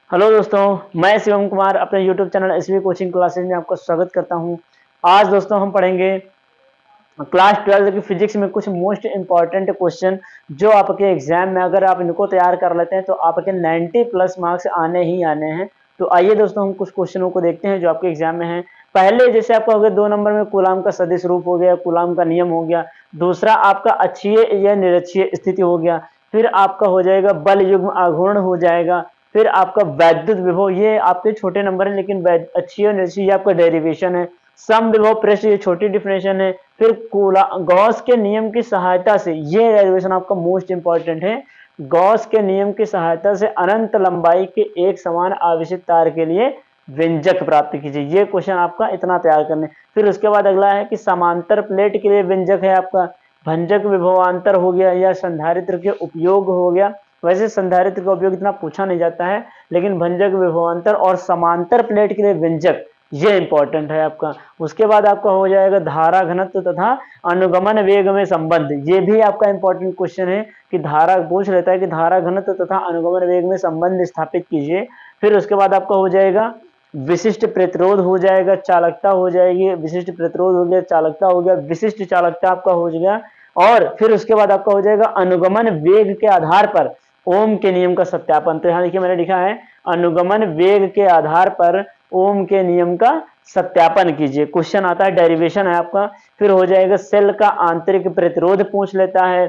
Hello दोस्तों, मैं शिवम कुमार अपने YouTube channel SV coaching classes में आपका स्वागत करता हूं। आज दोस्तों हम पढ़ेंगे क्लास 12 की फिजिक्स में कुछ मोस्ट इंपॉर्टेंट क्वेश्चन जो आपके एग्जाम में अगर आप इनको तैयार कर लेते हैं तो आपके 90 प्लस मार्क्स आने ही आने हैं। तो आइए दोस्तों हम कुछ क्वेश्चनों को देखते हैं जो आपके एग्जाम में हैं। पहले जैसे आपका हो गया 2 नंबर में कूलाम का सदिश रूप हो गया, कूलाम का नियम हो गया। दूसरा आपका अक्षीय या निरक्षीय स्थिति हो गया। फिर आपका हो जाएगा बल युग्म आघूर्ण हो जाएगा। फिर आपका वैद्युत विभव, ये आपके छोटे नंबर है लेकिन अक्षीय और निरक्षीय आपका डेरिवेशन है। सम विभव पृष्ठ, ये छोटी डिफिनेशन है। फिर गॉस के नियम की सहायता से, ये डेरिवेशन आपका मोस्ट इंपॉर्टेंट है। गॉस के नियम की सहायता से अनंत लंबाई के एक समान आवेशित तार के लिए व्यंजक प्राप्त कीजिए। ये क्वेश्चन आपका इतना तैयार करने। फिर उसके बाद अगला है कि समांतर प्लेट के लिए व्यंजक है आपका भंजक विभवांतर हो गया या संधारित्र के उपयोग हो गया। वैसे संधारित्र का उपयोग इतना पूछा नहीं जाता है, लेकिन भंजक विभवांतर और समांतर प्लेट के लिए व्यंजक ये इंपॉर्टेंट है आपका। उसके बाद आपका हो जाएगा धारा घनत्व तथा अनुगमन वेग में संबंध। ये भी आपका इंपॉर्टेंट क्वेश्चन है कि धारा पूछ लेता है कि धारा घनत्व तथा अनुगमन वेग में संबंध स्थापित कीजिए। फिर उसके बाद आपका हो जाएगा विशिष्ट प्रतिरोध हो जाएगा, चालकता हो जाएगी, विशिष्ट प्रतिरोध हो गया, चालकता हो गया, विशिष्ट चालकता आपका हो गया। और फिर उसके बाद आपका हो जाएगा अनुगमन वेग के आधार पर ओम के नियम का सत्यापन। तो यहाँ देखिए मैंने लिखा है अनुगमन वेग के आधार पर ओम के नियम का सत्यापन कीजिए। क्वेश्चन आता है, डेरिवेशन है आपका। फिर हो जाएगा सेल का आंतरिक प्रतिरोध पूछ लेता है।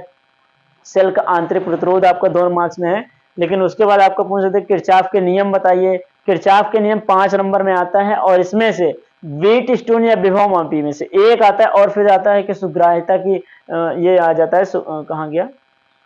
सेल का आंतरिक प्रतिरोध आपका 2 मार्क्स में है। लेकिन उसके बाद आपका पूछ लेते हैं किरचॉफ के नियम बताइए। किरचॉफ के नियम 5 नंबर में आता है और इसमें से व्हीट स्टोन या विभव मापी में से एक आता है और फिर आता है कि सुग्राह्यता की ये आ जाता है। कहाँ गया,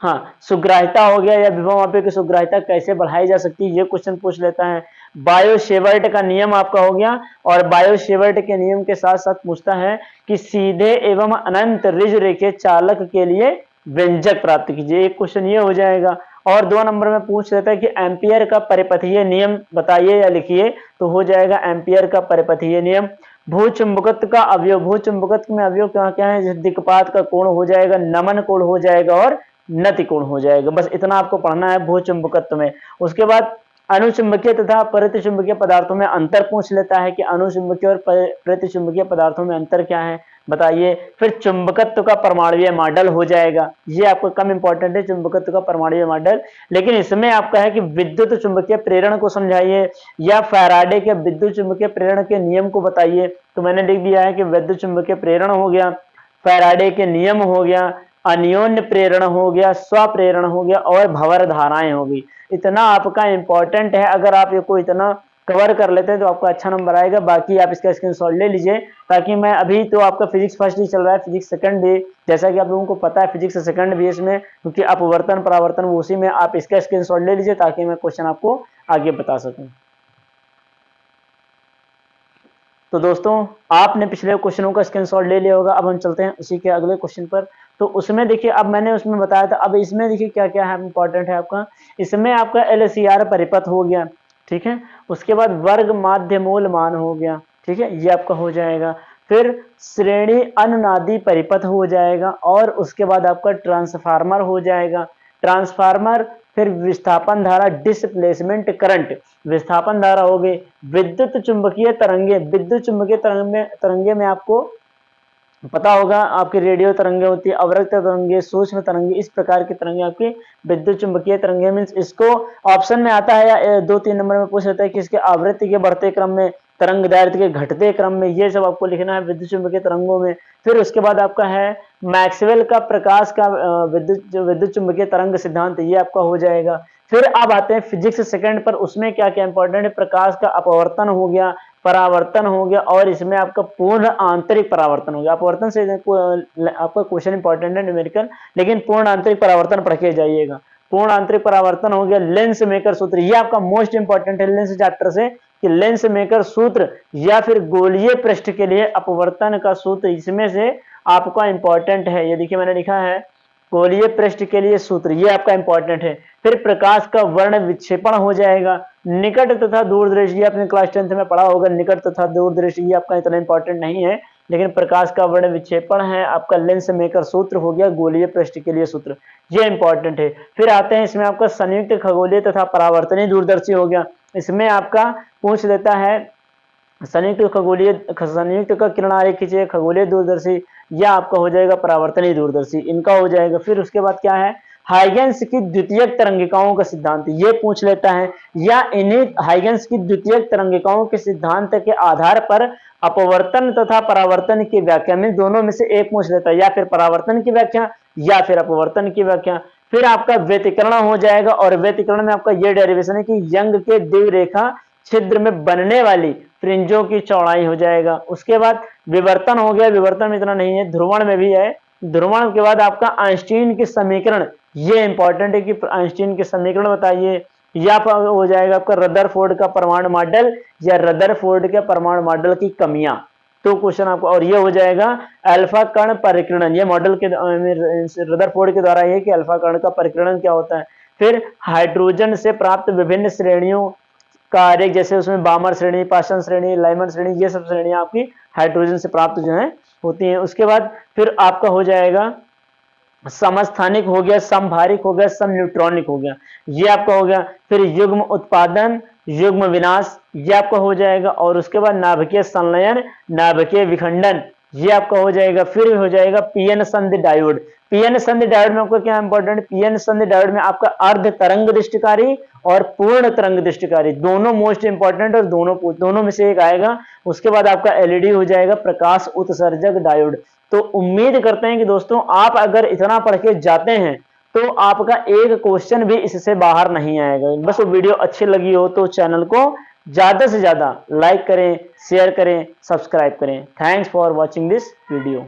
हाँ, सुग्राह्यता हो गया या विभव मापी की सुग्राह्यता कैसे बढ़ाई जा सकती है, ये क्वेश्चन पूछ लेता है। बायो शेवर्ट का नियम आपका हो गया और बायो शेवर्ट के नियम के साथ साथ पूछता है कि सीधे एवं अनंत ऋज रेखे चालक के लिए व्यंजक प्राप्त कीजिए। एक क्वेश्चन ये हो जाएगा। और 2 नंबर में पूछ लेता है कि एम्पियर का परिपथीय नियम बताइए या लिखिए। तो हो जाएगा एम्पियर का परिपथीय नियम। भूचुंबकत्व का अवयव, भूचुंबकत्व में अवयव क्या क्या है, दिक्पात का कोण हो जाएगा, नमन कोण हो जाएगा और नति कोण हो जाएगा। बस इतना आपको पढ़ना है भूचुंबकत्व में। उसके बाद अनुचुंबकीय तथा परिचुंबकीय पदार्थों में अंतर पूछ लेता है कि अनुचुंबकीय और प्रतिचुंबकीय पदार्थों में अंतर क्या है बताइए। फिर चुंबकत्व का परमाणुीय मॉडल हो जाएगा। ये आपको कम इंपॉर्टेंट है चुंबकत्व का परमाणुीय मॉडल, लेकिन इसमें आपका है कि विद्युत चुंबकीय प्रेरण को समझाइए या फैराडे के विद्युत चुंबकीय प्रेरण के नियम को बताइए। तो मैंने लिख दिया है कि विद्युत चुंबकीय प्रेरण हो गया, फैराडे के नियम हो गया, अन्योन्य प्रेरण हो गया, स्वप्रेरण हो गया और भंवर धाराएं होगी। इतना आपका इंपॉर्टेंट है। अगर आप ये को इतना कवर कर लेते हैं तो आपका अच्छा नंबर आएगा। बाकी आप इसका स्क्रीनशॉट ले लीजिए, ताकि मैं अभी तो आपका फिजिक्स फर्स्ट ही चल रहा है, फिजिक्स सेकंड भी जैसा कि आप लोगों को पता है फिजिक्स सेकंड भी इसमें, क्योंकि अपवर्तन परावर्तन उसी में, आप इसका स्क्रीनशॉट ले लीजिए ताकि मैं क्वेश्चन आपको आगे बता सकूं। तो दोस्तों आपने पिछले क्वेश्चनों का स्क्रीनशॉट ले लिया होगा। अब हम चलते हैं उसी के अगले क्वेश्चन पर। तो उसमें देखिए, अब मैंने उसमें बताया था, अब इसमें देखिए क्या क्या है इंपॉर्टेंट है आपका। इसमें आपका एलसीआर परिपथ हो गया, ठीक है। उसके बाद वर्ग माध्य मूल मान हो गया, ठीक है, ये आपका हो जाएगा। फिर श्रेणी अनुनादी परिपथ हो जाएगा और उसके बाद आपका ट्रांसफार्मर हो जाएगा। ट्रांसफार्मर, फिर विस्थापन धारा, डिस्प्लेसमेंट करंट, विस्थापन धारा हो गई। विद्युत चुंबकीय तरंगे, विद्युत चुंबकीय तरंगे में आपको पता होगा आपकी रेडियो तरंगे होती है, अवरक्त तरंगे, सूक्ष्म तरंगे, इस प्रकार की तरंगे आपकी विद्युत चुंबकीय तरंगे। मीन्स इसको ऑप्शन में आता है या 2-3 नंबर में पूछ लेता है कि इसके आवृत्ति के बढ़ते क्रम में, तरंग दैर्घ्य के घटते क्रम में, ये सब आपको लिखना है विद्युत चुंबकीय तरंगों में। फिर उसके बाद आपका है मैक्सवेल का प्रकाश का विद्युत चुंबकीय तरंग सिद्धांत, ये आपका हो जाएगा। फिर अब आते हैं फिजिक्स सेकंड पर, उसमें क्या क्या इंपॉर्टेंट है। प्रकाश का अपवर्तन हो गया, परावर्तन हो गया और इसमें आपका पूर्ण आंतरिक परावर्तन हो गया। अपवर्तन से आपका क्वेश्चन इंपॉर्टेंट है न्यूमेरिकल, लेकिन पूर्ण आंतरिक परावर्तन पढ़ के जाइएगा। पूर्ण आंतरिक परावर्तन हो गया। लेंस मेकर सूत्र, ये आपका मोस्ट इंपॉर्टेंट है लेंस चैप्टर से, कि लेंस मेकर सूत्र या फिर गोलीय पृष्ठ के लिए अपवर्तन का सूत्र, इसमें से आपका इंपॉर्टेंट है। ये देखिए मैंने लिखा है गोलीय पृष्ठ के लिए सूत्र, ये आपका इंपॉर्टेंट है। फिर प्रकाश का वर्ण विक्षेपण हो जाएगा। निकट तथा दूरदृष्टि, आपने क्लास 10th में पढ़ा होगा, निकट तथा दूरदृष्टि, ये आपका इतना इंपॉर्टेंट नहीं है, लेकिन प्रकाश का वर्ण विक्षेपण है आपका लेंस मेकर सूत्र हो गया, गोलीय पृष्ठ के लिए सूत्र, ये इंपॉर्टेंट है। फिर आते हैं इसमें आपका संयुक्त खगोलीय तथा परावर्तनीय दूरदर्शी हो गया। इसमें आपका पूछ लेता है संयुक्त का किरण आरेख खींचे, खगोलीय दूरदर्शी या आपका हो जाएगा परावर्तनीय दूरदर्शी, इनका हो जाएगा। फिर उसके बाद क्या है, हाइगेंस की द्वितीयक तरंगिकाओं का सिद्धांत, ये पूछ लेता है, या इन्हीं हाइगेंस की द्वितीयक तरंगिकाओं के सिद्धांत के आधार पर अपवर्तन तथा परावर्तन की व्याख्या में दोनों में से एक पूछ लेता है, या फिर परावर्तन की व्याख्या या फिर अपवर्तन की व्याख्या। फिर आपका व्यतिकरण हो जाएगा, और व्यतिकरण में आपका ये डेरिवेशन है कि यंग के द्विरेखा छिद्र में बनने वाली फ्रिंजों की चौड़ाई हो जाएगा। उसके बाद विवर्तन हो गया, विवर्तन में इतना नहीं है, ध्रुवण में भी है। ध्रुवण के बाद आपका आइंस्टीन की समीकरण, ये इंपॉर्टेंट है कि आइंस्टीन के समीकरण बताइए, या हो जाएगा आपका रदरफोर्ड का परमाणु मॉडल या रदरफोर्ड के परमाणु मॉडल की कमियां, तो क्वेश्चन आपको। और ये हो जाएगा अल्फा कण परिकिरण, ये मॉडल के रदरफोर्ड के द्वारा ये कि अल्फा कण का परिकिरण क्या होता है। फिर हाइड्रोजन से प्राप्त विभिन्न श्रेणियों का आरेख, जैसे उसमें बामर श्रेणी, पाशन श्रेणी, लाइमन श्रेणी, ये सब श्रेणियां आपकी हाइड्रोजन से प्राप्त जो है होती हैं। उसके बाद फिर आपका हो जाएगा समस्थानिक हो गया, समभारिक हो गया, सम न्यूट्रॉनिक हो गया, ये आपका हो गया। फिर युग्म उत्पादन, युग्म विनाश, ये आपका हो जाएगा। और उसके बाद नाभिकीय संलयन, नाभिकीय विखंडन, ये आपका हो जाएगा। फिर हो जाएगा पीएन संधि डायोड। पीएन संधि डायोड में आपका क्या इंपॉर्टेंट, पीएन संधि डायोड में आपका अर्ध तरंग दृष्टिकारी और पूर्ण तरंग दृष्टिकारी दोनों मोस्ट इंपॉर्टेंट, और दोनों में से एक आएगा। उसके बाद आपका एलईडी हो जाएगा प्रकाश उत्सर्जक डायोड। तो उम्मीद करते हैं कि दोस्तों आप अगर इतना पढ़ के जाते हैं तो आपका एक क्वेश्चन भी इससे बाहर नहीं आएगा। बस वो वीडियो अच्छी लगी हो तो चैनल को ज्यादा से ज्यादा लाइक करें, शेयर करें, सब्सक्राइब करें। Thanks for watching this video.